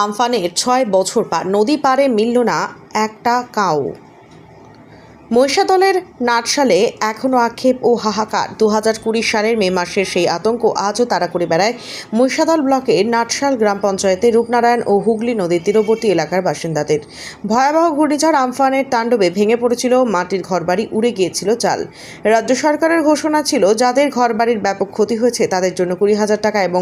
আমফানের ৬ বছর পার, নদী পাড়ে মিলল না একটা কাউ। মহিষাদলের নাটশালে এখনও আক্ষেপ ও হাহাকার। ২০২০ সালের মে মাসের সেই আতঙ্ক আজও তাড়া করে বেড়ায় মহিষাদল ব্লকের নাটশাল গ্রাম পঞ্চায়েতে রূপনারায়ণ ও হুগলি নদীর তীরবর্তী এলাকার বাসিন্দাদের। ভয়াবহ ঘূর্ণিঝড় আমফানের তাণ্ডবে ভেঙে পড়েছিল মাটির ঘরবাড়ি, উড়ে গিয়েছিল চাল। রাজ্য সরকারের ঘোষণা ছিল, যাদের ঘরবাড়ির ব্যাপক ক্ষতি হয়েছে তাদের জন্য ২০,০০০ টাকা এবং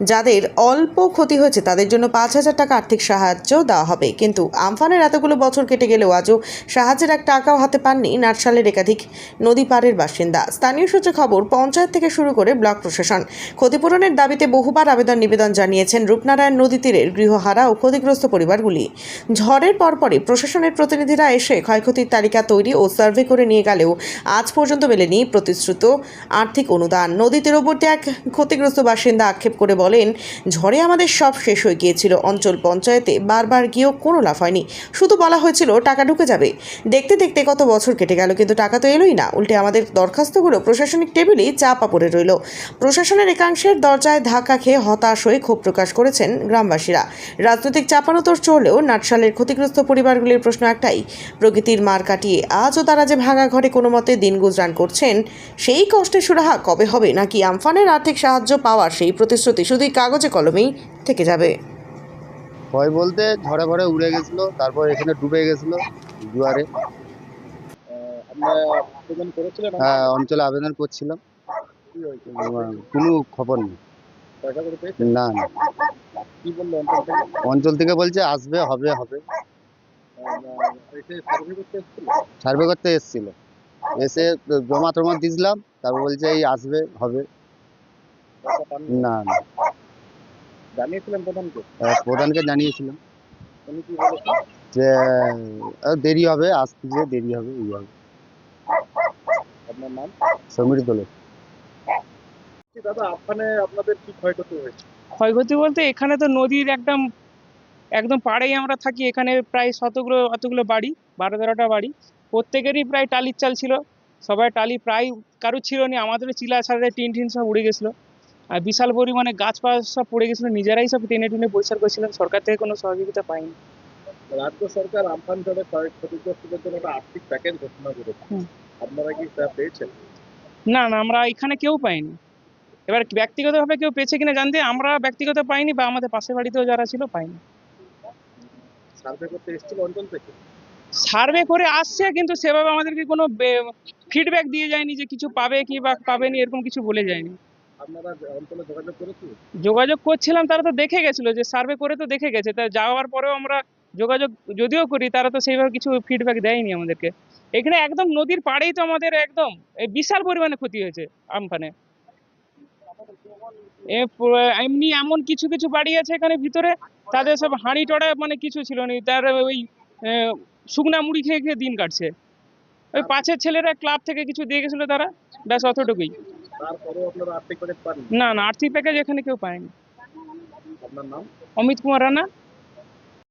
যাদের অল্প ক্ষতি হয়েছে তাদের জন্য ৫,০০০ টাকা আর্থিক সাহায্য দেওয়া হবে। কিন্তু আমফানের এতগুলো বছর কেটে গেলেও আজও সাহায্যের এক টাকাও হাতে পাননি নাটশালের একাধিক নদী পাড়ের বাসিন্দা। স্থানীয় সূত্রে খবর, পঞ্চায়েত থেকে শুরু করে ব্লক প্রশাসন ক্ষতিপূরণের দাবিতে বহুবার নিবেদন জানিয়েছেন রূপনারায়ণ নদী তীরের গৃহহারা ও ক্ষতিগ্রস্ত পরিবারগুলি। ঝড়ের পরপরই প্রশাসনের প্রতিনিধিরা এসে ক্ষয়ক্ষতির তালিকা তৈরি ও সার্ভে করে নিয়ে গেলেও আজ পর্যন্ত মেলেনি প্রতিশ্রুত আর্থিক অনুদান। নদী তীরবর্তী এক ক্ষতিগ্রস্ত বাসিন্দা আক্ষেপ করে বলেন, ঝড়ে আমাদের সব শেষ হয়ে গিয়েছিল। অঞ্চল পঞ্চায়েতে বারবার গিয়েও কোনো লাভ হয়নি, শুধু বলা হয়েছিল টাকা ঢুকে যাবে। দেখতে দেখতে কত বছর কেটে গেল, কিন্তু টাকা তো এলোই না। উল্টে আমাদের দরখাস্তগুলো প্রশাসনিক টেবিলেই চাপা পড়ে রইল। প্রশাসনের একাংশের দরজায় ধাক্কা খেয়ে হতাশ হয়ে ক্ষোভ প্রকাশ করেছেন গ্রামবাসীরা। রাজনৈতিক চাপানোতর চললেও নাটশালের ক্ষতিগ্রস্ত পরিবারগুলির প্রশ্ন একটাই, প্রকৃতির মার কাটিয়ে আজও তারা যে ভাঙা ঘরে কোনো মতে দিন গুজরান করছেন, সেই কষ্টের সুরাহা কবে হবে, নাকি আমফানের আর্থিক সাহায্য পাওয়ার সেই প্রতিশ্রুতি শুধুই কাগজে কলমেই থেকে যাবে? ভয় বলতে ঝড়ে ভরে উড়ে গেছিল, তারপর এখানে ডুবে গেছিল জোয়ারে। আপনারা আবেদন করেছিলেন? হ্যাঁ, অঞ্চলে আবেদন করছিলাম, কি হয়েছে? কোনো খবর নেই। পয়সা করে পেয়েছেন? না না, কি বললো অঞ্চল থেকে? অঞ্চল থেকে বলছে আসবে, হবে হবে। এসে সার্ভে করতে এসেছিল? সার্ভে করতে এসেছিল, এসে জমা টমা দিয়েছিলাম, তারপর বলছে এই আসবে, হবে। পয়সা পাননি? না না, জানিয়েছিলেন প্রধানকে? প্রধানকে জানিয়েছিলাম উনি কি বলেছেন? যে দেরি হবে, আসতে যে দেরি হবে, এই হবে। আপনার নাম? সমীর দোলে। দাদা, আমফানে আপনাদের কি ক্ষয়ক্ষতি হয়েছে? ক্ষয়ক্ষতি বলতে এখানে তো নদীর একদম একদম পাড়েই আমরা থাকি। এখানে প্রায় অতগুলো বাড়ি, ১২-১৩টা বাড়ি। প্রত্যেকেরই প্রায় টালির চাল ছিল। সবাই টালি, প্রায় কারুর ছিল না। আমাদেরও চিলা ছাড়া টিন সব উড়ে গেছিলো। আর বিশাল পরিমাণে গাছপালা সব পড়ে গেছিলো। নিজেরাই সব টেনে টুনে পরিষ্কার করেছিলাম, সরকার থেকে কোনো সহযোগিতা পাইনি। রাজ্য সরকার আমফান ঝড়ে ক্ষতিগ্রস্তদের জন্য একটা আর্থিক প্যাকেজ ঘোষণা করেছে, আপনারা কি তা পেয়েছেন? না না, আমরা এখানে কেউ পাইনি। এবার ব্যক্তিগতভাবে কেউ পেয়েছে কিনা জানতে, আমরা ব্যক্তিগত পাইনি, বা আমাদের পাশের বাড়িতেও যারা ছিল পাইনি। সার্ভে করতে এসেছিল অঞ্চল থেকে? সার্ভে করে আসছে, কিন্তু সেভাবে আমাদেরকে কোনো ফিডব্যাক দিয়ে যায়নি যে কিছু পাবে কি বা পাবেনি, এরকম কিছু বলে যায়নি। আপনারা অঞ্চলে যোগাযোগ করেছিলেন? যোগাযোগ করছিলাম, তারা তো দেখে গেছিল, যে সার্ভে করে তো দেখে গেছে। তা যাওয়ার পরেও আমরা যোগাযোগ যদিও করি, তারা তো সেইভাবে কিছু ফিডব্যাক দেয়নি আমাদেরকে। এখানে একদম নদীর পাড়েই তো আমাদের একদম বিশাল পরিমাণে ক্ষতি হয়েছে আমফানে। এমনি এমন কিছু কিছু বাড়ি আছে এখানে ভিতরে, তাদের সব হাঁড়ি টড়া মানে কিছু ছিল না, তার ওই শুকনা মুড়ি খেয়ে খেয়ে দিন কাটছে। ওই পাশের ছেলেরা ক্লাব থেকে কিছু দিয়ে গেছিল, তারা ব্যাস অতটুকুই। তারপরেও আপনারা আর্থিক প্যাকেজ পাননি? না না, আর্থিক প্যাকেজ এখানে কেউ পায়নি। আপনার নাম? অমিত কুমার রানা।